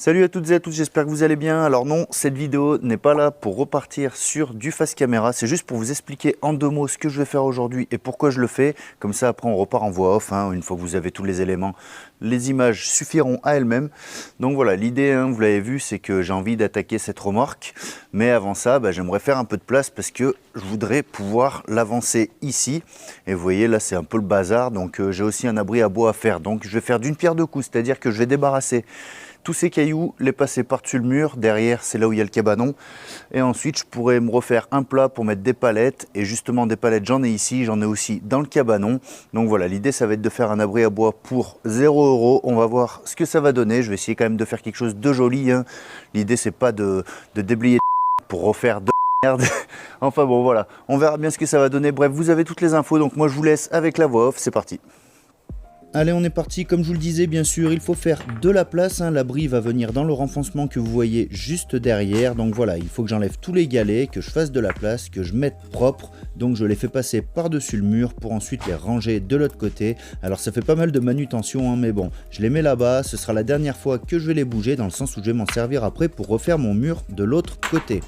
Salut à toutes et à tous, j'espère que vous allez bien. Alors non, cette vidéo n'est pas là pour repartir sur du face caméra, c'est juste pour vous expliquer en 2 mots ce que je vais faire aujourd'hui et pourquoi je le fais. Comme ça après on repart en voix off, une fois que vous avez tous les éléments, les images suffiront à elles-mêmes. Donc voilà, l'idée, vous l'avez vu, c'est que j'ai envie d'attaquer cette remorque. Mais avant ça, j'aimerais faire un peu de place parce que je voudrais pouvoir l'avancer ici. Et vous voyez, là c'est un peu le bazar, donc j'ai aussi un abri à bois à faire. Donc je vais faire d'une pierre deux coups, c'est-à-dire que je vais débarrasser tous ces cailloux, les passer par-dessus le mur, derrière c'est là où il y a le cabanon, et ensuite je pourrais me refaire un plat pour mettre des palettes, et justement des palettes j'en ai ici, j'en ai aussi dans le cabanon. Donc voilà, l'idée ça va être de faire un abri à bois pour 0 €, on va voir ce que ça va donner, je vais essayer quand même de faire quelque chose de joli, L'idée c'est pas de déblayer pour refaire de merde, enfin bon voilà, on verra bien ce que ça va donner. Bref, vous avez toutes les infos, donc moi je vous laisse avec la voix off, c'est parti. Allez, on est parti. Comme je vous le disais, bien sûr, il faut faire de la place. L'abri va venir dans le renfoncement que vous voyez juste derrière. Donc voilà, il faut que j'enlève tous les galets, que je fasse de la place, que je mette propre. Donc je les fais passer par-dessus le mur pour ensuite les ranger de l'autre côté. Alors ça fait pas mal de manutention, mais bon, je les mets là-bas. Ce sera la dernière fois que je vais les bouger, dans le sens où je vais m'en servir après pour refaire mon mur de l'autre côté.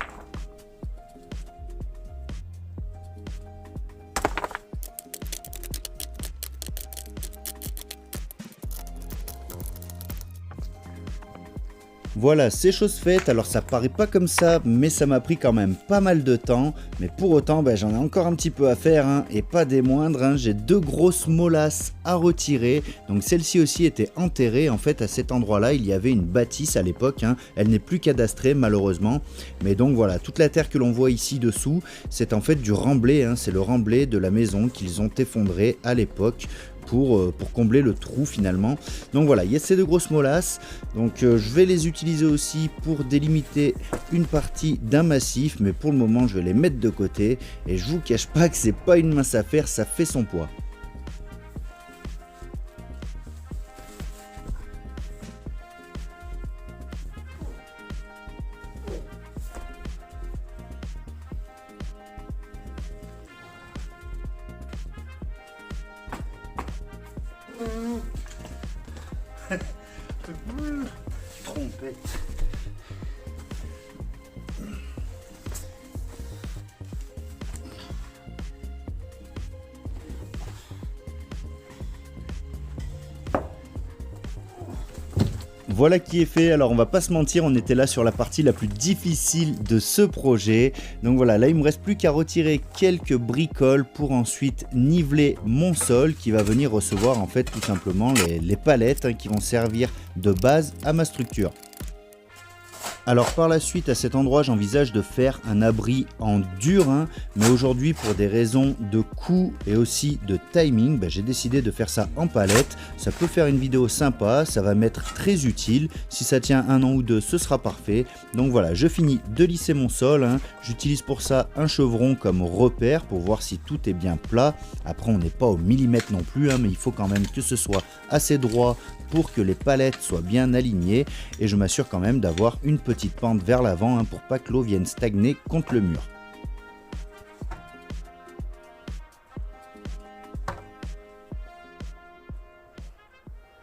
Voilà, c'est chose faite. Alors ça paraît pas comme ça, mais ça m'a pris quand même pas mal de temps. Mais pour autant, j'en ai encore un petit peu à faire, et pas des moindres. J'ai 2 grosses molasses à retirer. Donc celle-ci aussi était enterrée. En fait, à cet endroit-là, il y avait une bâtisse à l'époque. Elle n'est plus cadastrée malheureusement. Mais donc voilà, toute la terre que l'on voit ici dessous, c'est en fait du remblai. C'est le remblai de la maison qu'ils ont effondré à l'époque. Pour combler le trou finalement. Donc voilà, il y a ces 2 grosses molasses, donc je vais les utiliser aussi pour délimiter une partie d'un massif, mais pour le moment je vais les mettre de côté et je vous cache pas que c'est pas une mince affaire, ça fait son poids. Trompette. Voilà qui est fait. Alors on va pas se mentir, on était là sur la partie la plus difficile de ce projet. Donc voilà, là il me reste plus qu'à retirer quelques bricoles pour ensuite niveler mon sol qui va venir recevoir en fait tout simplement les palettes qui vont servir de base à ma structure. Alors par la suite à cet endroit j'envisage de faire un abri en dur, mais aujourd'hui pour des raisons de coût et aussi de timing, j'ai décidé de faire ça en palette. Ça peut faire une vidéo sympa, ça va m'être très utile. Si ça tient 1 an ou 2, ce sera parfait. Donc voilà, je finis de lisser mon sol, J'utilise pour ça un chevron comme repère pour voir si tout est bien plat. Après on n'est pas au millimètre non plus, mais il faut quand même que ce soit assez droit pour que les palettes soient bien alignées, et je m'assure quand même d'avoir une petite pente vers l'avant pour pas que l'eau vienne stagner contre le mur.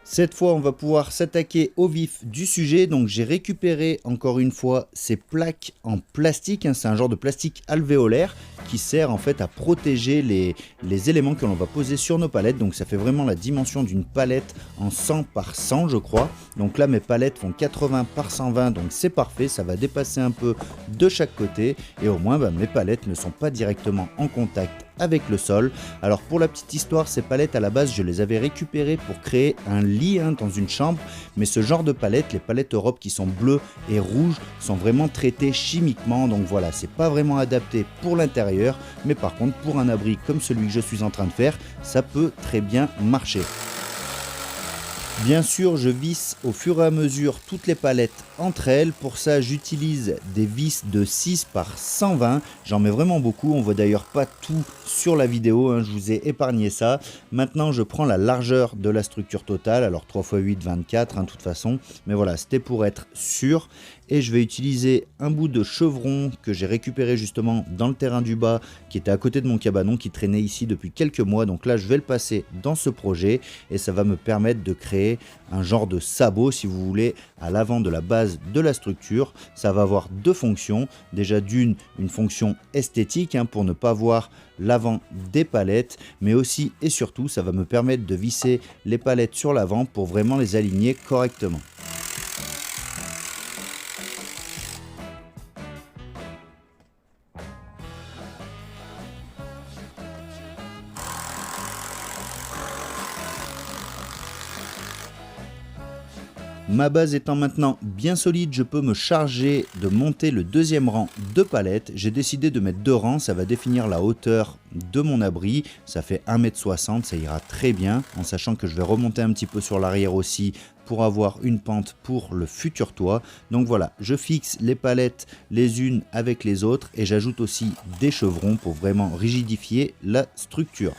Cette fois, on va pouvoir s'attaquer au vif du sujet. Donc, j'ai récupéré encore une fois ces plaques en plastique. C'est un genre de plastique alvéolaire qui sert en fait à protéger les éléments que l'on va poser sur nos palettes. Donc, ça fait vraiment la dimension d'une palette en 100 par 100, je crois. Donc là, mes palettes font 80 par 120, donc c'est parfait. Ça va dépasser un peu de chaque côté. Et au moins, mes palettes ne sont pas directement en contact avec le sol. Alors pour la petite histoire, ces palettes à la base je les avais récupérées pour créer un lit dans une chambre, mais ce genre de palettes, les palettes Europe qui sont bleues et rouges, sont vraiment traitées chimiquement, donc voilà, c'est pas vraiment adapté pour l'intérieur, mais par contre pour un abri comme celui que je suis en train de faire, ça peut très bien marcher. Bien sûr, je visse au fur et à mesure toutes les palettes entre elles. Pour ça, j'utilise des vis de 6 par 120. J'en mets vraiment beaucoup. On voit d'ailleurs pas tout sur la vidéo. Je vous ai épargné ça. Maintenant, je prends la largeur de la structure totale. Alors 3 x 8, 24 de toute façon. Mais voilà, c'était pour être sûr. Et je vais utiliser un bout de chevron que j'ai récupéré justement dans le terrain du bas, qui était à côté de mon cabanon, qui traînait ici depuis quelques mois. Donc là, je vais le passer dans ce projet et ça va me permettre de créer créer un genre de sabot si vous voulez à l'avant de la base de la structure. Ça va avoir deux fonctions. Déjà une fonction esthétique pour ne pas voir l'avant des palettes, mais aussi et surtout ça va me permettre de visser les palettes sur l'avant pour vraiment les aligner correctement. Ma base étant maintenant bien solide, je peux me charger de monter le deuxième rang de palettes. J'ai décidé de mettre deux rangs, ça va définir la hauteur de mon abri. Ça fait 1,60 m, ça ira très bien, en sachant que je vais remonter un petit peu sur l'arrière aussi pour avoir une pente pour le futur toit. Donc voilà, je fixe les palettes les unes avec les autres et j'ajoute aussi des chevrons pour vraiment rigidifier la structure.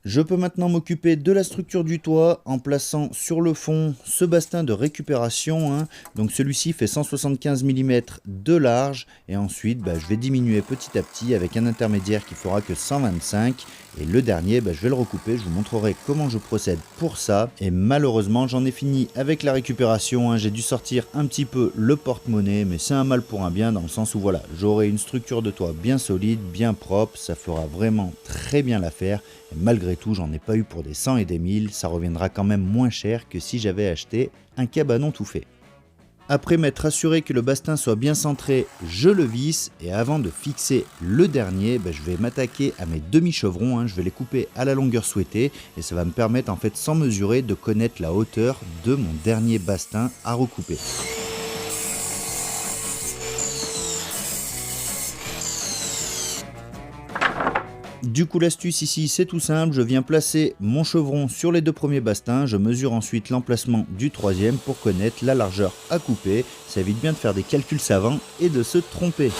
Je peux maintenant m'occuper de la structure du toit en plaçant sur le fond ce bastin de récupération. Donc celui-ci fait 175 mm de large et ensuite je vais diminuer petit à petit avec un intermédiaire qui fera que 125 et le dernier je vais le recouper, je vous montrerai comment je procède pour ça. Et malheureusement j'en ai fini avec la récupération, j'ai dû sortir un petit peu le porte-monnaie, mais c'est un mal pour un bien dans le sens où voilà, j'aurai une structure de toit bien solide, bien propre, ça fera vraiment très bien l'affaire. Et malgré tout, j'en ai pas eu pour des 100 et des 1000, ça reviendra quand même moins cher que si j'avais acheté un cabanon tout fait. Après m'être assuré que le bastin soit bien centré, je le visse et avant de fixer le dernier, je vais m'attaquer à mes demi-chevrons, je vais les couper à la longueur souhaitée et ça va me permettre en fait sans mesurer de connaître la hauteur de mon dernier bastin à recouper. Du coup l'astuce ici c'est tout simple, je viens placer mon chevron sur les deux premiers bastins, je mesure ensuite l'emplacement du troisième pour connaître la largeur à couper, ça évite bien de faire des calculs savants et de se tromper.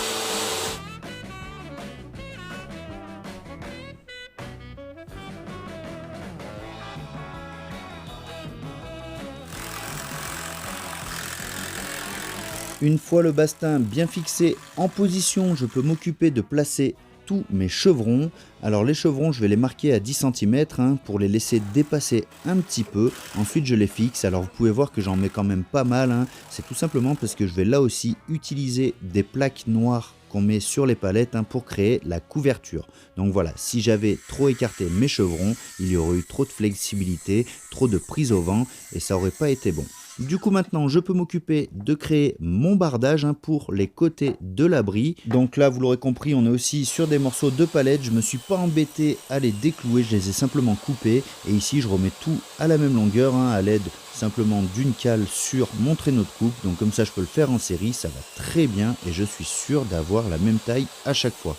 Une fois le bastin bien fixé en position, je peux m'occuper de placer tous mes chevrons. Alors les chevrons je vais les marquer à 10 cm pour les laisser dépasser un petit peu. Ensuite je les fixe. Alors vous pouvez voir que j'en mets quand même pas mal. C'est tout simplement parce que je vais là aussi utiliser des plaques noires qu'on met sur les palettes pour créer la couverture. Donc voilà, si j'avais trop écarté mes chevrons, il y aurait eu trop de flexibilité, trop de prise au vent et ça aurait pas été bon. Du coup maintenant je peux m'occuper de créer mon bardage pour les côtés de l'abri. Donc là vous l'aurez compris, on est aussi sur des morceaux de palette. Je me suis pas embêté à les déclouer, je les ai simplement coupés. Et ici je remets tout à la même longueur à l'aide simplement d'une cale sur mon traîneau de coupe. Donc comme ça je peux le faire en série, ça va très bien et je suis sûr d'avoir la même taille à chaque fois.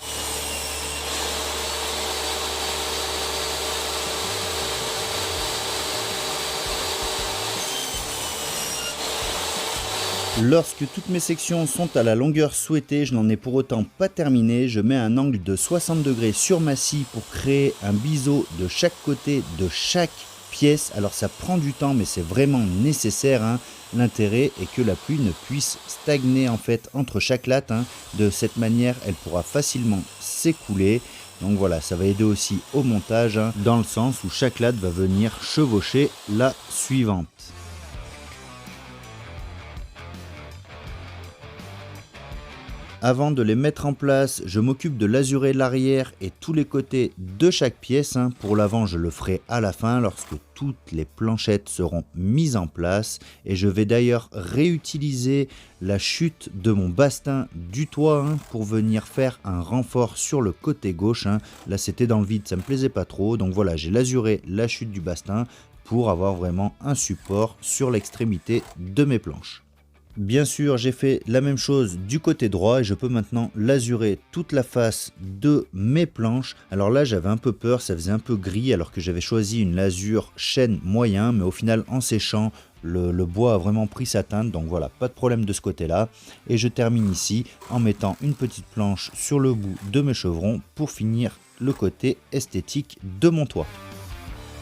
Lorsque toutes mes sections sont à la longueur souhaitée, je n'en ai pour autant pas terminé, je mets un angle de 60 degrés sur ma scie pour créer un biseau de chaque côté de chaque pièce. Alors ça prend du temps mais c'est vraiment nécessaire. L'intérêt est que la pluie ne puisse stagner en fait entre chaque latte. De cette manière elle pourra facilement s'écouler. Donc voilà, ça va aider aussi au montage dans le sens où chaque latte va venir chevaucher la suivante. Avant de les mettre en place, je m'occupe de lazurer l'arrière et tous les côtés de chaque pièce. Pour l'avant, je le ferai à la fin lorsque toutes les planchettes seront mises en place. Et je vais d'ailleurs réutiliser la chute de mon bastin du toit pour venir faire un renfort sur le côté gauche. Là, c'était dans le vide, ça me plaisait pas trop. Donc voilà, j'ai lasuré la chute du bastin pour avoir vraiment un support sur l'extrémité de mes planches. Bien sûr, j'ai fait la même chose du côté droit et je peux maintenant lazurer toute la face de mes planches. Alors là, j'avais un peu peur, ça faisait un peu gris alors que j'avais choisi une lasure chêne moyen, mais au final, en séchant, le bois a vraiment pris sa teinte, donc voilà, pas de problème de ce côté-là. Et je termine ici en mettant une petite planche sur le bout de mes chevrons pour finir le côté esthétique de mon toit.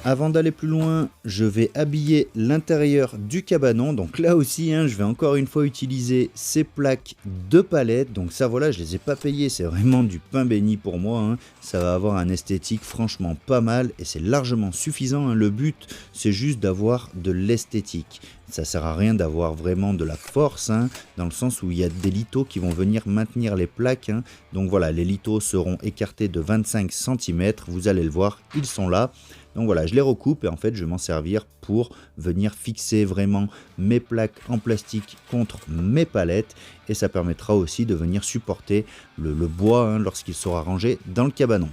Avant d'aller plus loin, je vais habiller l'intérieur du cabanon. Donc là aussi, je vais encore une fois utiliser ces plaques de palette. Donc ça voilà, je les ai pas payées, c'est vraiment du pain béni pour moi. Ça va avoir un esthétique franchement pas mal et c'est largement suffisant. Le but, c'est juste d'avoir de l'esthétique. Ça sert à rien d'avoir vraiment de la force, dans le sens où il y a des lithos qui vont venir maintenir les plaques. Donc voilà, les lithos seront écartés de 25 cm. Vous allez le voir, ils sont là. Donc voilà, je les recoupe et en fait je vais m'en servir pour venir fixer vraiment mes plaques en plastique contre mes palettes et ça permettra aussi de venir supporter le bois lorsqu'il sera rangé dans le cabanon.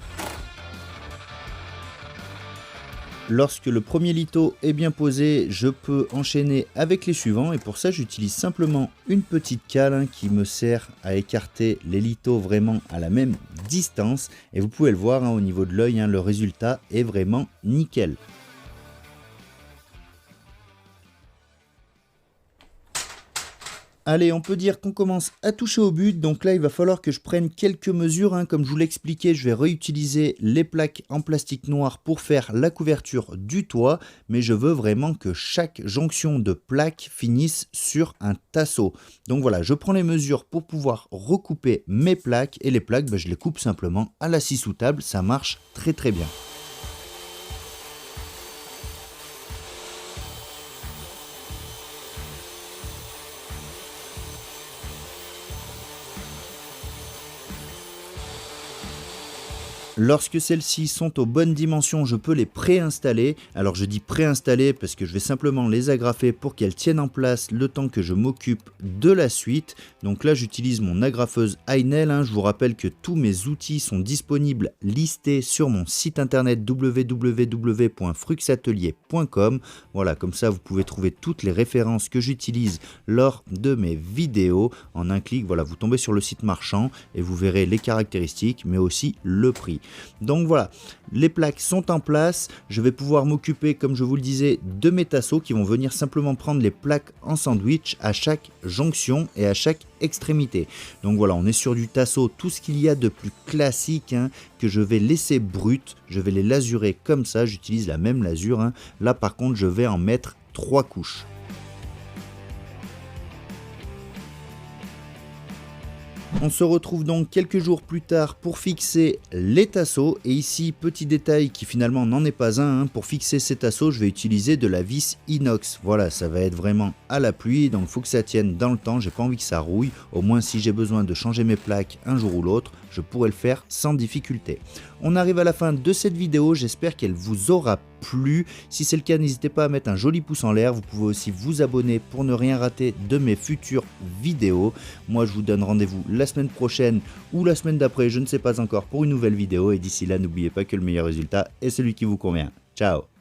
Lorsque le premier litho est bien posé, je peux enchaîner avec les suivants et pour ça j'utilise simplement une petite cale qui me sert à écarter les lithos vraiment à la même distance et vous pouvez le voir au niveau de l'œil, le résultat est vraiment nickel. Allez, on peut dire qu'on commence à toucher au but, donc là il va falloir que je prenne quelques mesures, comme je vous l'expliquais, je vais réutiliser les plaques en plastique noir pour faire la couverture du toit, mais je veux vraiment que chaque jonction de plaques finisse sur un tasseau. Donc voilà, je prends les mesures pour pouvoir recouper mes plaques, et les plaques, je les coupe simplement à la scie sous table, ça marche très très bien. Lorsque celles-ci sont aux bonnes dimensions, je peux les préinstaller. Alors je dis préinstaller parce que je vais simplement les agrafer pour qu'elles tiennent en place le temps que je m'occupe de la suite. Donc là j'utilise mon agrafeuse Einel. Je vous rappelle que tous mes outils sont disponibles listés sur mon site internet www.fruxatelier.com. Voilà, comme ça vous pouvez trouver toutes les références que j'utilise lors de mes vidéos. En un clic, voilà, vous tombez sur le site marchand et vous verrez les caractéristiques mais aussi le prix. Donc voilà, les plaques sont en place, je vais pouvoir m'occuper, comme je vous le disais, de mes tasseaux qui vont venir simplement prendre les plaques en sandwich à chaque jonction et à chaque extrémité. Donc voilà, on est sur du tasseau, tout ce qu'il y a de plus classique que je vais laisser brut, je vais les lasurer comme ça, j'utilise la même lasure. Là par contre, je vais en mettre 3 couches. On se retrouve donc quelques jours plus tard pour fixer les tasseaux et ici petit détail qui finalement n'en est pas un, pour fixer ces tasseaux je vais utiliser de la vis inox. Voilà, ça va être vraiment à la pluie donc il faut que ça tienne dans le temps, j'ai pas envie que ça rouille, au moins si j'ai besoin de changer mes plaques un jour ou l'autre je pourrais le faire sans difficulté. On arrive à la fin de cette vidéo, j'espère qu'elle vous aura plu. Si c'est le cas, n'hésitez pas à mettre un joli pouce en l'air. Vous pouvez aussi vous abonner pour ne rien rater de mes futures vidéos. Moi, je vous donne rendez-vous la semaine prochaine ou la semaine d'après, je ne sais pas encore, pour une nouvelle vidéo. Et d'ici là, n'oubliez pas que le meilleur résultat est celui qui vous convient. Ciao!